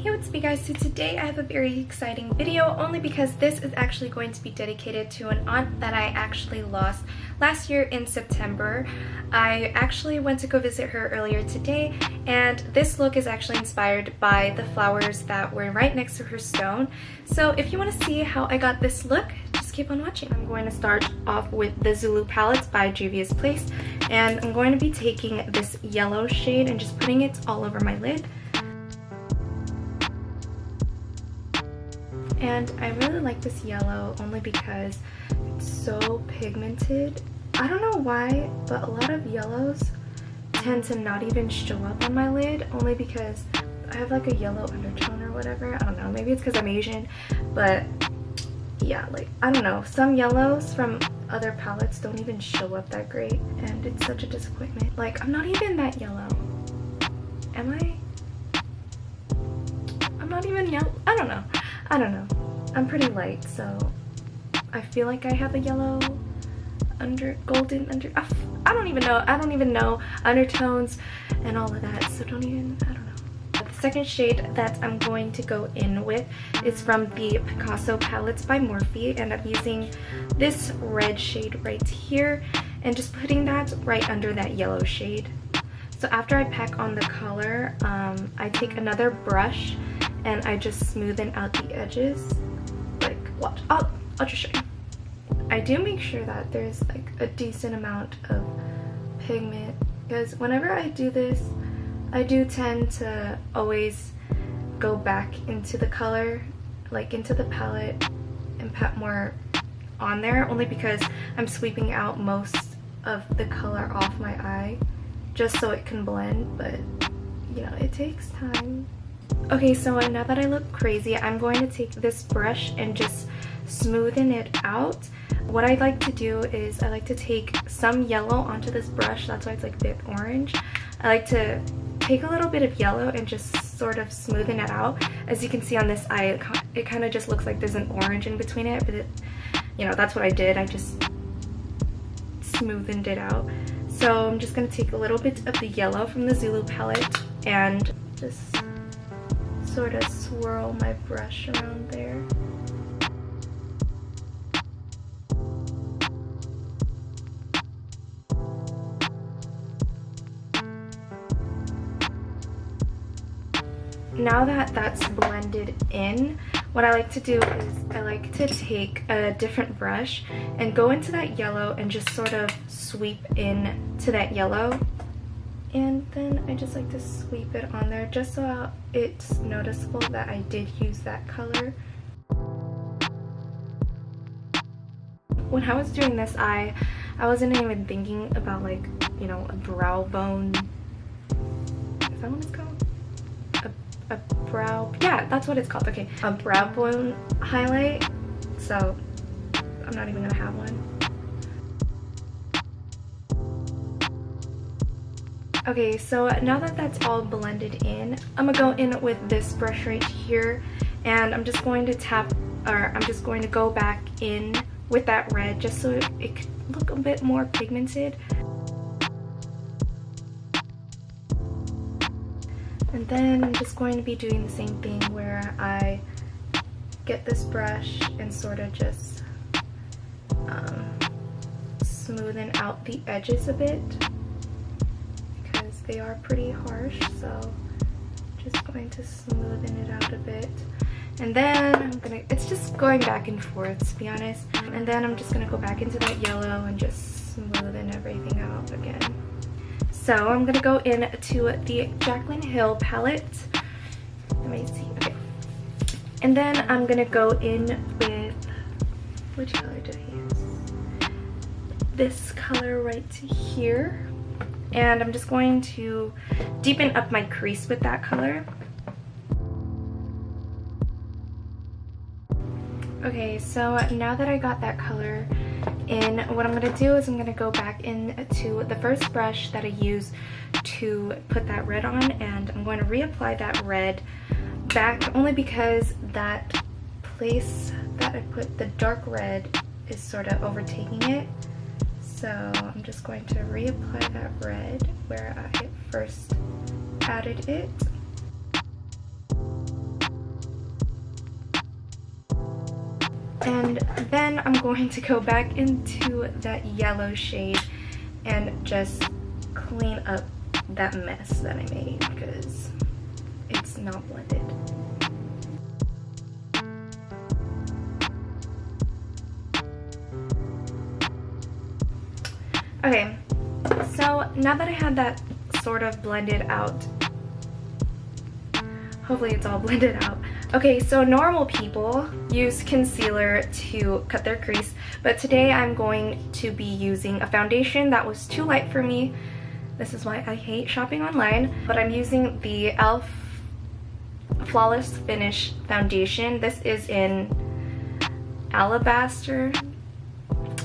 Hey, what's up you guys? So today I have a very exciting video only because this is actually going to be dedicated to an aunt that I actually lost last year in September. I actually went to go visit her earlier today, and this look is actually inspired by the flowers that were right next to her stone. So if you want to see how I got this look, just keep on watching. I'm going to start off with the Zulu palettes by Juvia's Place, and I'm going to be taking this yellow shade and just putting it all over my lid. And I really like this yellow only because it's so pigmented. I don't know why, but a lot of yellows tend to not even show up on my lid, only because I have like a yellow undertone or whatever. I don't know, maybe it's because I'm Asian, but yeah, like, I don't know. Some yellows from other palettes don't even show up that great, and it's such a disappointment. Like, I'm not even that yellow. Am I? I'm not even yellow. I don't know. I'm pretty light, so I feel like I have a yellow golden under. I don't even know undertones and all of that, so I don't know. The second shade that I'm going to go in with is from the Picasso palettes by Morphe, and I'm using this red shade right here and just putting that right under that yellow shade. So after I pack on the color, I take another brush and I just smoothen out the edges. Like, watch, I'll just show you. I do make sure that there's like a decent amount of pigment, because whenever I do this, I do tend to always go back into the color, like into the palette, and pat more on there, only because I'm sweeping out most of the color off my eye just so it can blend, but you know, it takes time. Okay, so now that I look crazy, I'm going to take this brush and just smoothen it out. What I like to do is I like to take some yellow onto this brush. That's why it's like a bit orange. I like to take a little bit of yellow and just sort of smoothen it out. As you can see on this eye, it kind of just looks like there's an orange in between it, but you know, that's what I did. I just smoothened it out. So I'm just going to take a little bit of the yellow from the Zulu palette and just sort of swirl my brush around there. Now that that's blended in, what I like to do is I like to take a different brush and go into that yellow and just sort of sweep in to that yellow. And then I just like to sweep it on there just so it's noticeable that I did use that color. When I was doing this eye, I wasn't even thinking about, like, you know, a brow bone. Is that what it's called? A brow, yeah, that's what it's called. Okay, a brow bone highlight. So I'm not even gonna have one. Okay, so now that that's all blended in, I'm gonna go in with this brush right here, and I'm just going to go back in with that red just so it could look a bit more pigmented. And then I'm just going to be doing the same thing where I get this brush and sort of just smoothen out the edges a bit, because they are pretty harsh, so just going to smoothen it out a bit. And then it's just going back and forth, to be honest. And then I'm just gonna go back into that yellow and just smoothen everything out again. So I'm gonna go into the Jaclyn Hill palette. Let me see, okay. And then I'm gonna go in with, which color did I use? This color right here. And I'm just going to deepen up my crease with that color. Okay, so now that I got that color in, what I'm going to do is I'm going to go back into the first brush that I used to put that red on, and I'm going to reapply that red back, only because that place that I put the dark red is sort of overtaking it. So I'm just going to reapply that red where I first added it. And then I'm going to go back into that yellow shade and just clean up that mess that I made because it's not blended. Okay, so now that I had that sort of blended out, hopefully it's all blended out. Okay, so normal people use concealer to cut their crease, but today I'm going to be using a foundation that was too light for me. This is why I hate shopping online, but I'm using the e.l.f. Flawless Finish foundation. This is in Alabaster.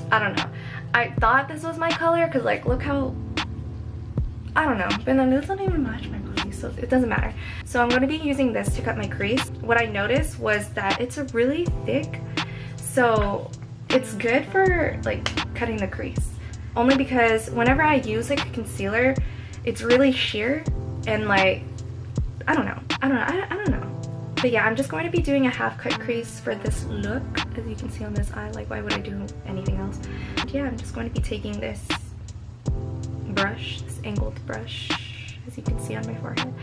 I don't know. I thought this was my color because like look how, I don't know, but then it doesn't even match my body, so it doesn't matter. So I'm going to be using this to cut my crease. What I noticed was that it's a really thick, so it's good for like cutting the crease. Only because whenever I use like a concealer, it's really sheer and like, I don't know. But yeah, I'm just going to be doing a half cut crease for this look. As you can see on this eye, like why would I do anything else? And yeah, I'm just going to be taking this brush, this angled brush, as you can see on my forehead.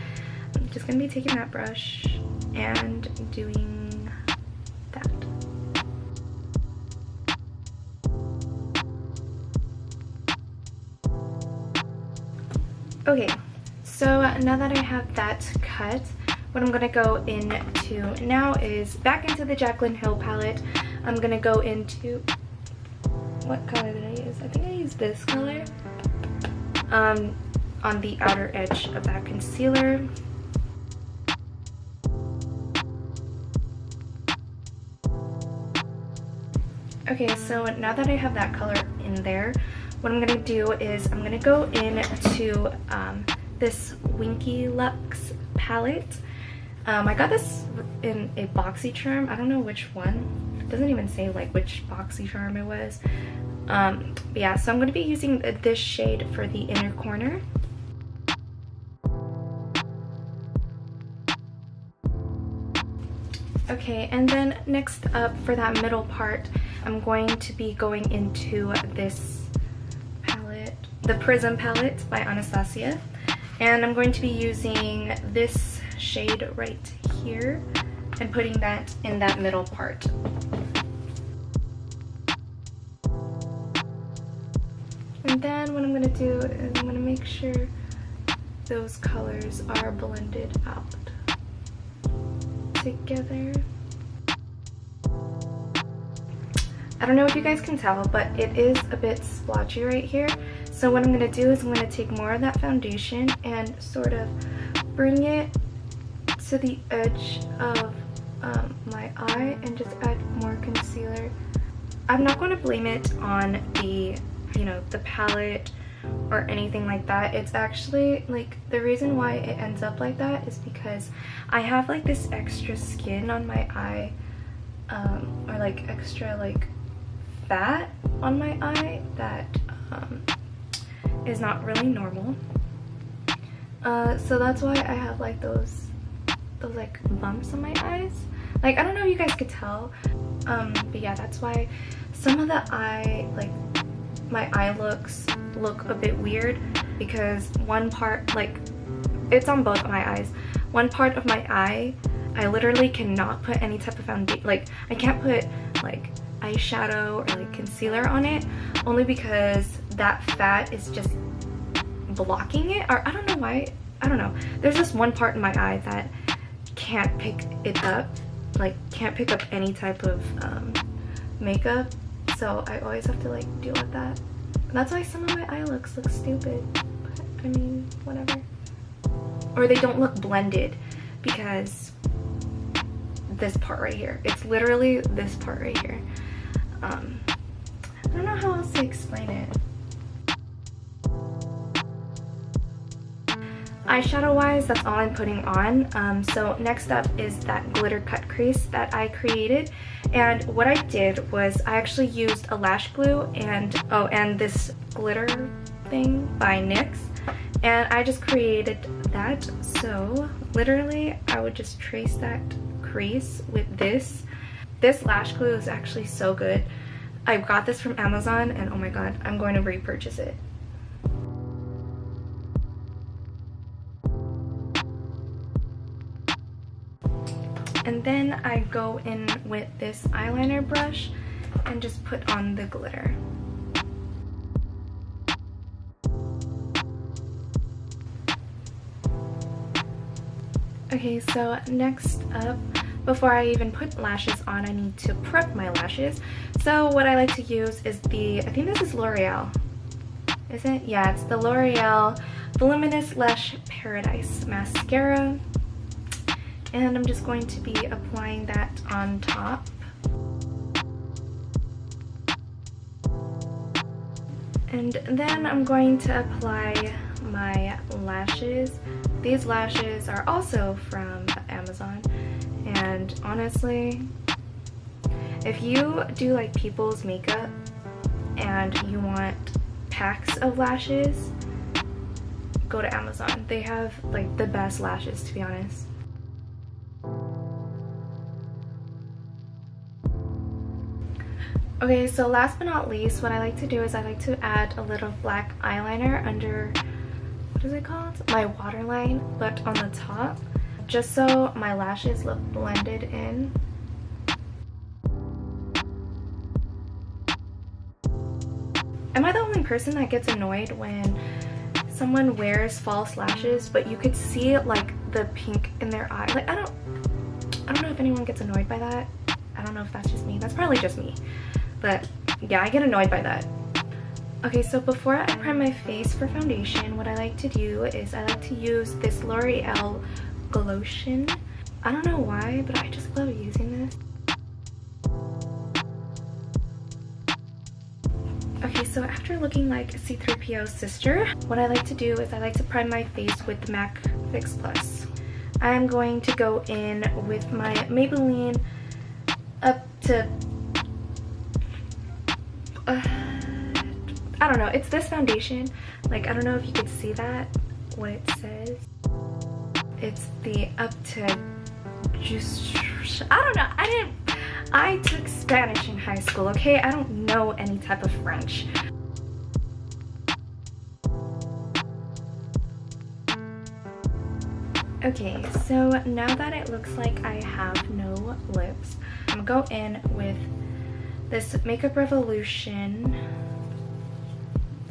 I'm just going to be taking that brush and doing that. Okay, so now that I have that cut, what I'm going to go into now is back into the Jaclyn Hill palette. I'm going to go into, what color did I use? I think I used this color on the outer edge of that concealer. Okay, so now that I have that color in there, what I'm going to do is I'm going to go into this Winky Lux palette. I got this in a BoxyCharm. I don't know which one. It doesn't even say like which BoxyCharm it was. But yeah, so I'm going to be using this shade for the inner corner. Okay, and then next up for that middle part, I'm going to be going into this palette, the Prism palette by Anastasia. And I'm going to be using this shade right here and putting that in that middle part. And then what I'm going to do is I'm going to make sure those colors are blended out together. I don't know if you guys can tell, but it is a bit splotchy right here. So what I'm going to do is I'm going to take more of that foundation and sort of bring it to the edge of my eye and just add more concealer. I'm not going to blame it on the, you know, the palette or anything like that. It's actually like the reason why it ends up like that is because I have like this extra skin on my eye, or like extra like fat on my eye that is not really normal. So that's why I have like those like bumps on my eyes. Like I don't know if you guys could tell, but yeah, that's why some of the eye, like my eye looks look a bit weird, because one part, like it's on both of my eyes, one part of my eye I literally cannot put any type of foundation, like I can't put like eyeshadow or like concealer on it, only because that fat is just blocking it, or I don't know why, I don't know. There's this one part in my eye that can't pick it up, like can't pick up any type of makeup, so I always have to like deal with that. That's why some of my eye looks look stupid, but I mean, whatever. Or they don't look blended because this part right here, it's literally this part right here. I don't know how else to explain it. Eyeshadow wise, that's all I'm putting on. So next up is that glitter cut crease that I created, and what I did was I actually used a lash glue and this glitter thing by NYX, and I just created that. So literally I would just trace that crease with this, This lash glue is actually so good. I got this from Amazon and oh my god, I'm going to repurchase it. And then I go in with this eyeliner brush and just put on the glitter. Okay, so next up, before I even put lashes on, I need to prep my lashes. So what I like to use is I think this is L'Oreal. Is it? Yeah, it's the L'Oreal Voluminous Lash Paradise Mascara. And I'm just going to be applying that on top. And then I'm going to apply my lashes. These lashes are also from Amazon. And honestly, if you do like people's makeup and you want packs of lashes, go to Amazon. They have like the best lashes, to be honest. Okay, so last but not least, what I like to do is I like to add a little black eyeliner under, what is it called? My waterline, but on the top, just so my lashes look blended in. Am I the only person that gets annoyed when someone wears false lashes, but you could see like the pink in their eye? Like, I don't know if anyone gets annoyed by that. I don't know if that's just me. That's probably just me. But yeah, I get annoyed by that. Okay, so before I prime my face for foundation, what I like to do is I like to use this L'Oreal Glotion. I don't know why, but I just love using this. Okay, so after looking like C3PO's sister, what I like to do is I like to prime my face with the MAC Fix Plus. I'm going to go in with my Maybelline up to I don't know, it's this foundation. Like, I don't know if you could see that, what it says. It's the up to just, I don't know, I took Spanish in high school, okay? I don't know any type of French. Okay, so now that it looks like I have no lips, I'm gonna go in with this Makeup Revolution.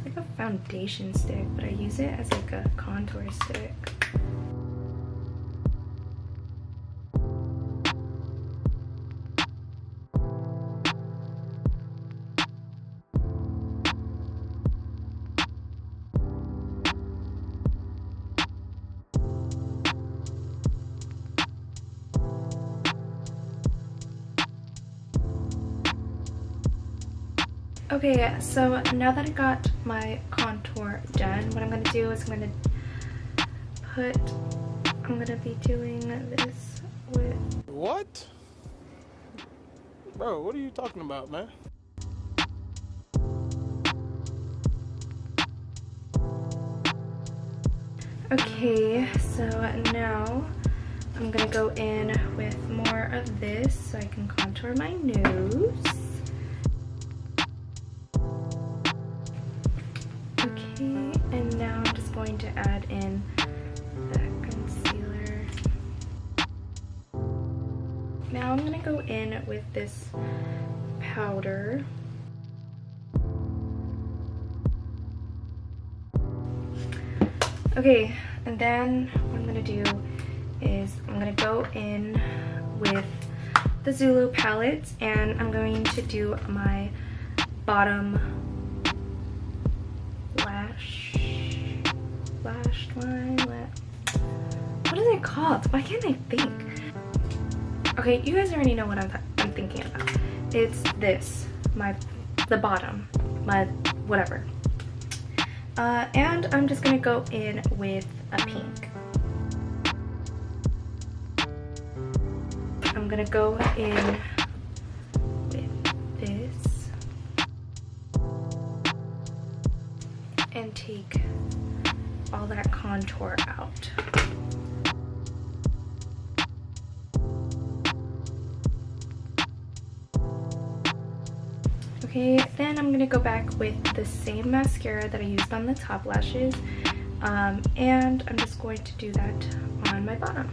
It's like a foundation stick, but I use it as like a contour stick. Okay, so now that I got my contour done, what I'm going to do is I'm going to be doing this with... What? Bro, what are you talking about, man? Okay, so now I'm going to go in with more of this so I can contour my nose. Okay, and now I'm just going to add in that concealer. Now I'm going to go in with this powder. Okay, and then what I'm going to do is I'm going to go in with the Zulu palette and I'm going to do my bottom lash line. What is it called? Why can't I think? Okay, you guys already know what I'm thinking about. It's this, the bottom, my whatever. And I'm just gonna go in with a pink. I'm gonna go in with this and take all that contour out. Okay, then I'm gonna go back with the same mascara that I used on the top lashes, and I'm just going to do that on my bottom.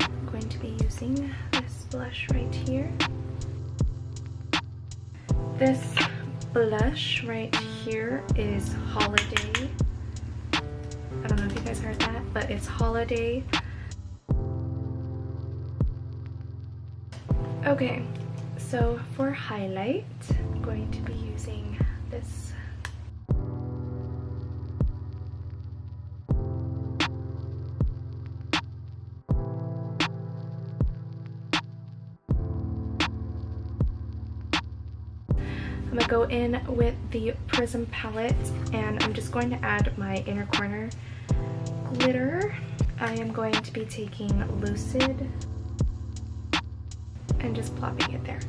I'm going to be using this blush right here. This blush right here is Holiday. I don't know if you guys heard that, but it's Holiday. Okay, so for highlight, I'm going to be using this. I'm gonna go in with the Prism palette, and I'm just going to add my inner corner glitter. I am going to be taking Lucid and just plopping it there.